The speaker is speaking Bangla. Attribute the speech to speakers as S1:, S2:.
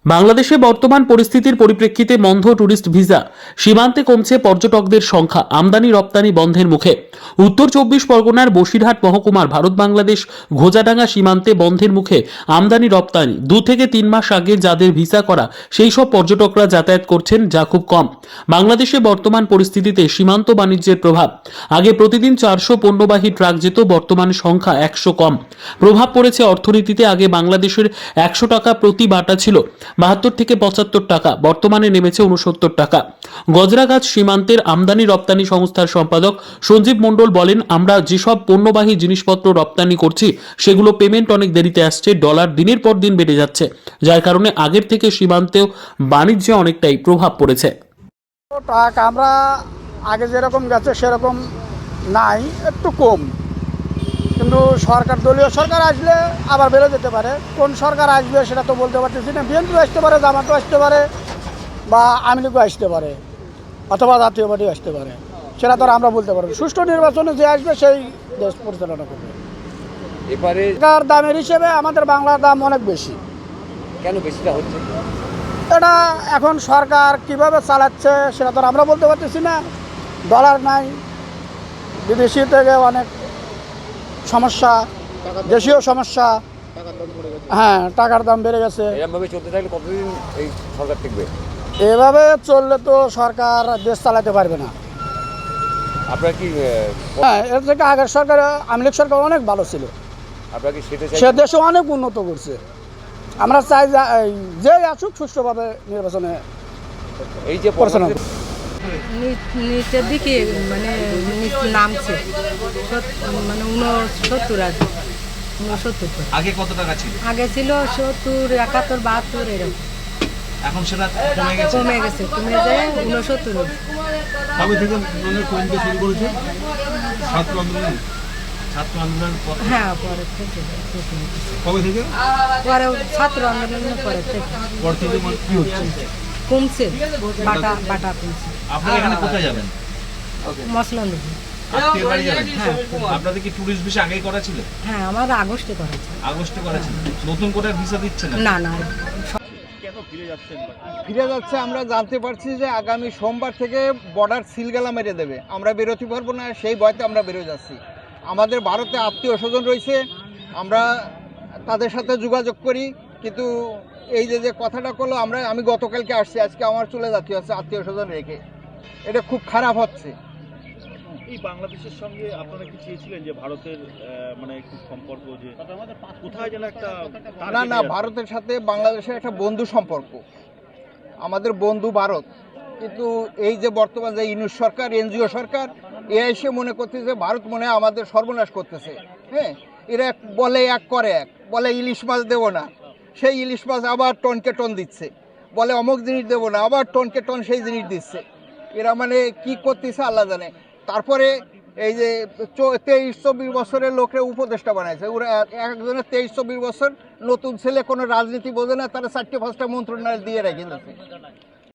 S1: বাংলাদেশে বর্তমান পরিস্থিতির পরিপ্রেক্ষিতে বন্ধ ট্যুরিস্ট ভিসা, সীমান্তে কমছে পর্যটকদের সংখ্যা, আমদানি রপ্তানি বন্ধের মুখে। উত্তর 24 পরগনার বসিরহাট মহকুমার ভারত বাংলাদেশ ঘোজাডাঙ্গা সীমান্তে বন্ধের মুখে আমদানি রপ্তানি। 2 থেকে 3 মাস আগে যাদের ভিসা করা সেই সব পর্যটকরা যাতায়াত করছেন, যা খুব কম। বাংলাদেশে বর্তমান পরিস্থিতিতে সীমান্ত বাণিজ্যের প্রভাব। আগে প্রতিদিন 400 পণ্যবাহী ট্রাক যেত, বর্তমান সংখ্যা 100 কম। প্রভাব পড়েছে অর্থনীতিতে। আগে বাংলাদেশের 100 টাকা প্রতি বাটা ছিল 72 থেকে 75 টাকা, বর্তমানে নেমেছে 69 টাকা। গজরাগাছ সীমান্তের আমদানি রপ্তানি সংস্থার সম্পাদক সঞ্জীব মণ্ডল বলেন, আমরা যেসব পণ্যবাহী জিনিসপত্র রপ্তানি করছি সেগুলো পেমেন্ট অনেক দেরিতে আসছে। ডলার দিনের পর দিন বেড়ে যাচ্ছে, যার কারণে আগের থেকে সীমান্তেও বাণিজ্যে অনেকটাই প্রভাব পড়েছে।
S2: টাকা আমরা আগে যেরকম গেছে সেরকম নাই, একটু কম। কিন্তু সরকার, দলীয় সরকার আসলে আবার বেড়ে যেতে পারে। কোন সরকার আসবে সেটা তো বলতে পারতেছি না। বিএনপিও আসতে পারে, জামাতও আসতে পারে, বা আওয়ামী লীগও আসতে পারে, অথবা জাতীয় পার্টিও আসতে পারে। সেটা তো আর আমরা বলতে পারবো। সুষ্ঠু নির্বাচনে যে আসবে সেই দেশ পরিচালনা করবে।
S3: এবারে
S2: টাকার দামের হিসেবে আমাদের বাংলার দাম অনেক বেশি।
S3: কেন বেশিটা হচ্ছে?
S2: এটা এখন সরকার কিভাবে চালাচ্ছে সেটা তো আর আমরা বলতে পারতেছি না। ডলার নাই, বিদেশি থেকে অনেক সমস্যা, দেশীয় সমস্যা। হ্যাঁ, টাকার দাম বেড়ে গেছে।
S3: এরকমভাবে চলতে থাকলে কতদিন এই সরকার টিকবে?
S2: এভাবে চললে তো সরকার দেশ চালাতে পারবে না।
S3: আপনারা কি
S2: হ্যাঁ, এর থেকে আগের সরকার, আওয়ামী লীগ সরকার অনেক ভালো ছিল।
S3: আপনারা কি সেটা
S2: সে দেশে অনেক উন্নত করছে। আমরা চাই যে আসুক সুষ্ঠুভাবে নির্বাচনে
S3: এই যে
S2: পরিচালনা।
S4: নিচের দিকে মানে নামছে মানে 69 আছে, 69।
S5: আগে কত টাকা ছিল?
S4: আগে ছিল 70, 71, 72 এরকম।
S5: এখন সেটা কমে গেছে।
S4: কমে যায় 69।
S5: কবে থেকে মানে কমতে শুরু করেছে? ছাত্র আন্দোলন
S4: হ্যাঁ, পরে থেকে
S5: কবে থেকে?
S4: পরে ছাত্র আন্দোলনের পরে থেকে
S5: পর থেকে কি হচ্ছে?
S4: কমছে, বাটা কমছে।
S5: আপনারা এখানে কোথায় যাবেন?
S4: মশলা নদী।
S5: আত্মীয় বাড়ি যাবেন?
S4: হ্যাঁ।
S5: আপনাদের কি ট্যুরিস্ট ভিসা আগেই করা ছিল?
S4: হ্যাঁ, আমার আগস্টে করেছে।
S5: আগস্টে করা ছিল। নতুন করে ভিসা দিচ্ছে না?
S4: না না,
S6: ফিরে যাচ্ছে। আমরা জানতে পারছি যে আগামী সোমবার থেকে বর্ডার সিলগালা মেরে দেবে, আমরা বেরোতে পারবো না, সেই ভয়তে আমরা বেরোয় যাচ্ছি। আমাদের ভারতে আত্মীয় স্বজন রয়েছে, আমরা তাদের সাথে যোগাযোগ করি, কিন্তু এই যে কথাটা করলো, আমি গতকালকে আসছি, আজকে আমার চলে যেতে হচ্ছে আত্মীয় স্বজন রেখে। এটা খুব খারাপ হচ্ছে।
S7: এই বাংলাদেশের সঙ্গে আপনারা কি চেয়েছিলেন যে ভারতের মানে একটু সম্পর্ক, যে কোথায় যেন একটা
S6: না, ভারতের সাথে বাংলাদেশের একটা বন্ধু সম্পর্ক, আমাদের বন্ধু ভারত। কিন্তু এই যে বর্তমান যে ইউনিট সরকার, এনজিও সরকার, এ এসে মনে করতেছে ভারত মনে হয় আমাদের সর্বনাশ করতেছে। হ্যাঁ, এরা বলে এক করে এক, বলে ইলিশ মাছ দেবো না, সেই ইলিশ মাছ আবার টনকে টন দিচ্ছে, বলে অমুক জিনিস দেবো না, আবার টনকে টন সেই জিনিস দিচ্ছে। এরা মানে কি করতেছে আল্লাহ জানে। তারপরে এই যে 23-24 বছরের লোকরা উপদেষ্টা বানাইছে। ওরা একজনের 23-24 বছর, নতুন ছেলে, কোনো রাজনীতি বোঝে না, তারা 4টে 5টা মন্ত্রণালয় দিয়ে রেখে দিচ্ছে।